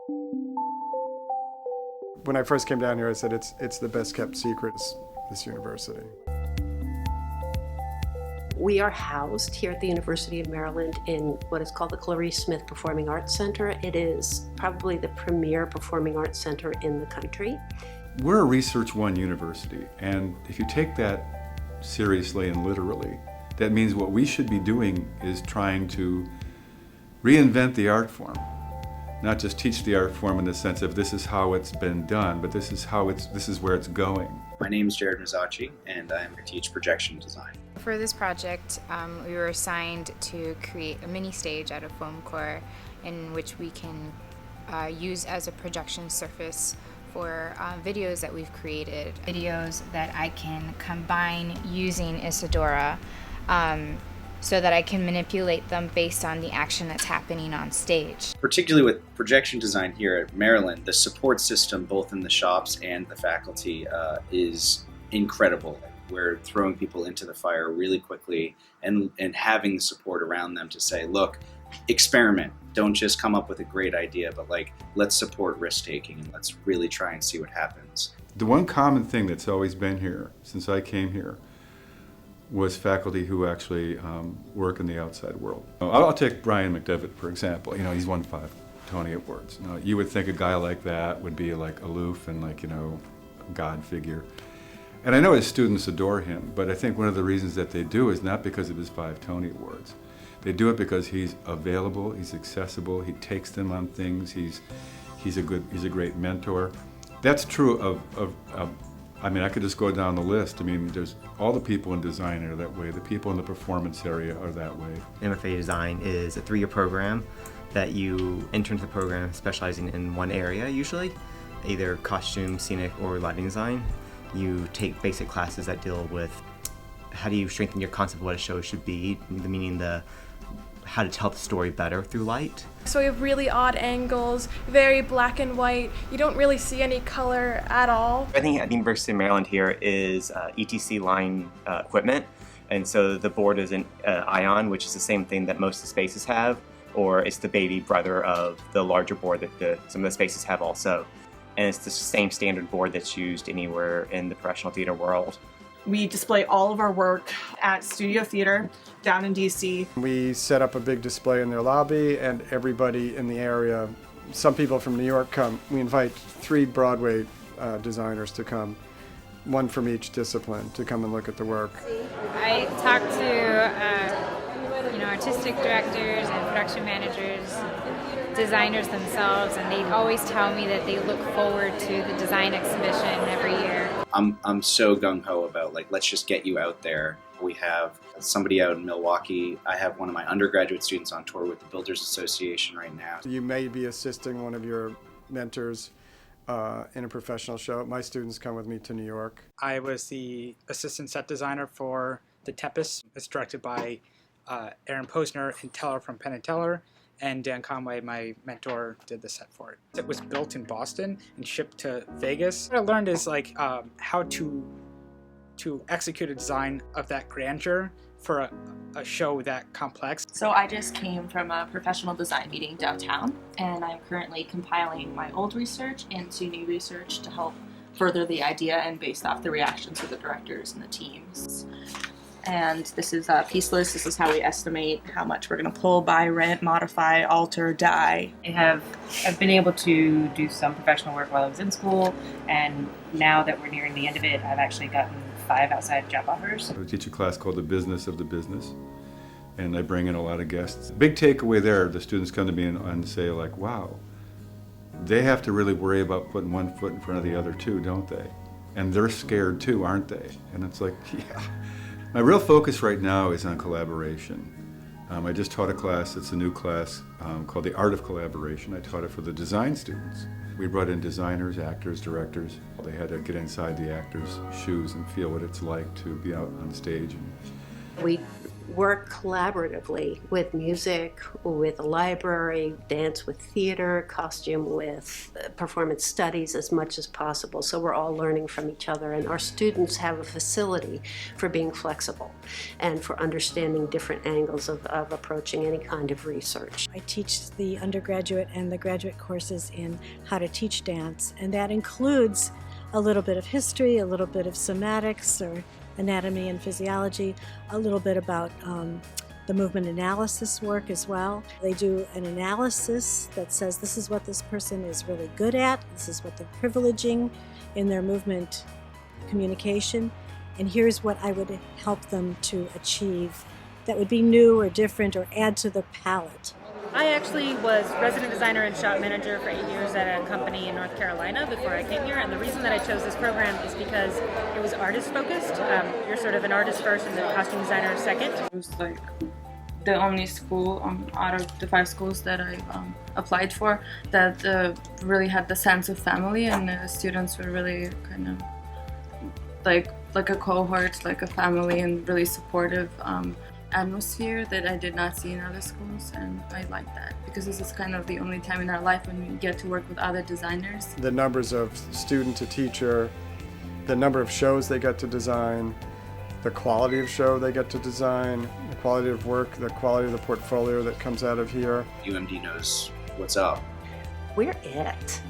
When I first came down here, I said it's the best kept secret, this university. We are housed here at the University of Maryland in what is called the Clarice Smith Performing Arts Center. It is probably the premier performing arts center in the country. We're a Research One university, and if you take that seriously and literally, that means what we should be doing is trying to reinvent the art form. Not just teach the art form in the sense of this is how it's been done, but this is where it's going. My name is Jared Mizzachi, and I teach projection design. For this project, we were assigned to create a mini stage out of foam core in which we can use as a projection surface for videos that we've created. Videos that I can combine using Isadora so that I can manipulate them based on the action that's happening on stage. Particularly with projection design here at Maryland, the support system both in the shops and the faculty is incredible. We're throwing people into the fire really quickly and having support around them to say, look, experiment. Don't just come up with a great idea, but let's support risk-taking and let's really try and see what happens. The one common thing that's always been here since I came here was faculty who actually work in the outside world. I'll take Brian McDevitt, for example. He's won 5 Tony Awards. Now, you would think a guy like that would be aloof and a God figure. And I know his students adore him, but I think one of the reasons that they do is not because of his 5 Tony Awards. They do it because he's available, he's accessible, he takes them on things, he's a great mentor. That's true of I could just go down the list. There's all the people in design are that way. The people in the performance area are that way. MFA Design is a 3-year program that you enter into the program specializing in one area usually, either costume, scenic, or lighting design. You take basic classes that deal with how do you strengthen your concept of what a show should be, meaning how to tell the story better through light. So we have really odd angles, very black and white. You don't really see any color at all. I think at the University of Maryland here is ETC line equipment. And so the board is an Ion, which is the same thing that most of the spaces have, or it's the baby brother of the larger board that some of the spaces have also. And it's the same standard board that's used anywhere in the professional theater world. We display all of our work at Studio Theater down in DC. We set up a big display in their lobby, and everybody in the area, some people from New York come. We invite 3 Broadway designers to come, 1 from each discipline, to come and look at the work. I talk to artistic directors and production managers, designers themselves, and they always tell me that they look forward to the design exhibition every year. I'm so gung-ho about let's just get you out there. We have somebody out in Milwaukee. I have one of my undergraduate students on tour with the Builders Association right now. You may be assisting one of your mentors in a professional show. My students come with me to New York. I was the assistant set designer for The Tempest. It's directed by Aaron Posner and Teller from Penn & Teller, and Dan Conway, my mentor, did the set for it. It was built in Boston and shipped to Vegas. What I learned is how to execute a design of that grandeur for a show that complex. So I just came from a professional design meeting downtown, and I'm currentely compiling my old research into new research to help further the idea and based off the reactions of the directors and the teams. And this is a piece list. This is how we estimate how much we're going to pull, buy, rent, modify, alter, dye. I've been able to do some professional work while I was in school, and now that we're nearing the end of it, I've actually gotten 5 outside job offers. I teach a class called The Business of the Business, and I bring in a lot of guests. Big takeaway there, the students come to me and say wow, they have to really worry about putting one foot in front of the other too, don't they? And they're scared too, aren't they? And it's yeah. My real focus right now is on collaboration. I just taught a class, it's a new class called The Art of Collaboration. I taught it for the design students. We brought in designers, actors, directors. They had to get inside the actors' shoes and feel what it's like to be out on stage. We work collaboratively with music, with a library, dance with theater, costume with performance studies as much as possible. So we're all learning from each other, and our students have a facility for being flexible and for understanding different angles of approaching any kind of research. I teach the undergraduate and the graduate courses in how to teach dance, and that includes a little bit of history, a little bit of somatics or anatomy and physiology, a little bit about the movement analysis work as well. They do an analysis that says this is what this person is really good at, this is what they're privileging in their movement communication, and here's what I would help them to achieve that would be new or different or add to the palette. I actually was resident designer and shop manager for 8 years at a company in North Carolina before I came here, and the reason that I chose this program is because it was artist focused. You're sort of an artist first and the costume designer second. It was like the only school out of the 5 schools that I applied for that really had the sense of family, and the students were really kind of like a cohort, like a family, and really supportive atmosphere that I did not see in other schools, and I like that because this is kind of the only time in our life when we get to work with other designers. The numbers of student to teacher, the number of shows they get to design, the quality of show they get to design, the quality of work, the quality of the portfolio that comes out of here. UMD knows what's up. We're it.